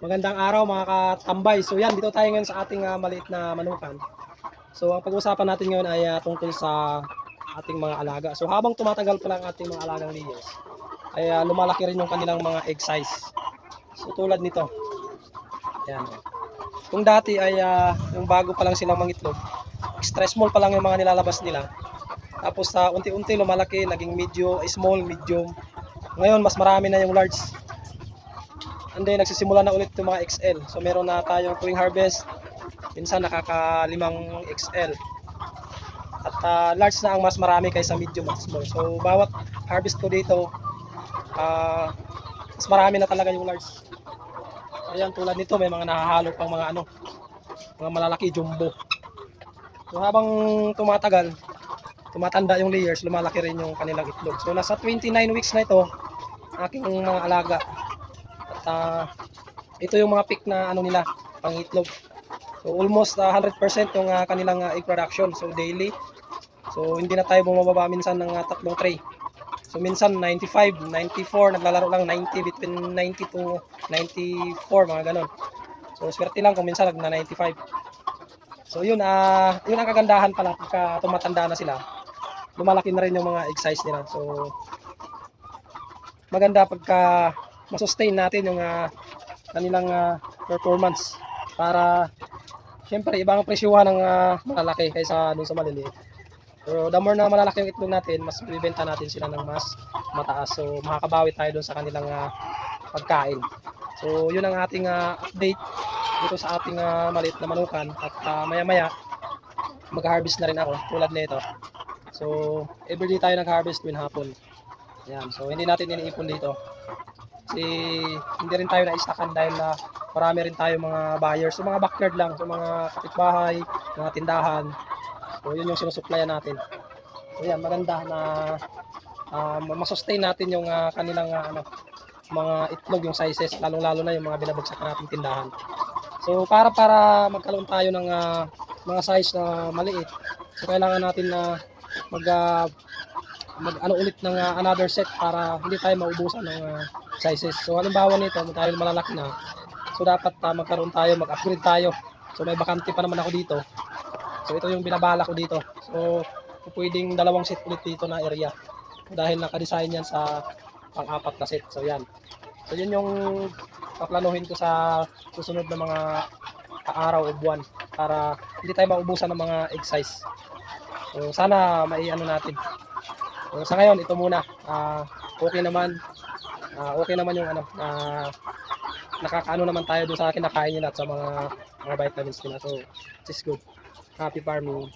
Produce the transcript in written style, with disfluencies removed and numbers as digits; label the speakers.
Speaker 1: Magandang araw mga katambay. So yan, dito tayo ngayon sa ating maliit na manukan. So ang pag-uusapan natin ngayon ay tungkol sa ating mga alaga. So habang tumatagal pa lang ating mga alagang layers, ay lumalaki rin yung kanilang mga egg size. So tulad nito. Yan. Kung dati ay yung bago pa lang silang mangitlog, extra small pa lang yung mga nilalabas nila. Tapos unti-unti lumalaki, naging small, medium. Ngayon mas marami na yung large. And then nagsisimula na ulit yung mga XL. So meron na tayong tuwing harvest, minsan nakaka-5 XL. At large na ang mas marami kaysa medium at small. So bawat harvest ko dito, mas marami na talaga yung large. Ayan, tulad nito may mga nahahalo pang mga mga malalaki jumbo. So habang tumatanda yung layers, lumalaki rin yung kanilang itlog. So nasa 29 weeks na ito, aking mga alaga. At ito yung mga peak na nila, pangitlog. So almost 100% yung kanilang egg production. So daily. So hindi na tayo bumababa minsan ng 3 tray. So minsan 95, 94, naglalaro lang 90, between 90 to 94, mga ganon. So swerte lang kung minsan nagna 95. So yun ang kagandahan pala pagka tumatanda na sila. Lumalaki na rin yung mga egg size nila. So maganda pagka masustain natin yung kanilang performance para syempre ibang presyuhan ng malalaki kaysa dun sa maliliit. Pero the more na malalaki yung itlog natin, mas bibenta natin sila ng mas mataas. So makakabawi tayo dun sa kanilang pagkain. So yun ang ating update dito sa ating maliit na manukan. At maya-maya mag-harvest na rin ako tulad nito. So everyday tayo nag-harvest tuwing hapon. Yan. So hindi natin iniipon dito. Kasi hindi rin tayo na-stockan dahil marami rin tayo mga buyers. So mga backyard lang, so mga kapitbahay, mga tindahan. So yun yung sinusuplayan natin. So yan, maganda na masustain natin yung kanilang mga itlog, yung sizes, lalong-lalo na yung mga binabagsakan natin tindahan. So para magkaroon tayo ng mga size na maliit, so kailangan natin na ulit ng another set para hindi tayo maubusan ng sizes. So halimbawa nito, dahil malalaki na, so dapat magkaroon tayo, mag-upgrade tayo. So may bakante pa naman ako dito. So ito yung binabala ko dito. So pwedeng 2 set ulit dito na area. Dahil naka-design yan sa pang-4 na set. So yan. So yun yung paplanuhin ko sa susunod na mga araw o buwan para hindi tayo maubusan ng mga egg size. So sana natin. So, sa ngayon ito muna. Okay naman. Okay naman yung nakakaano naman tayo doon sa kinakain nila at sa mga vitamins nila. So, this is good. Happy farming.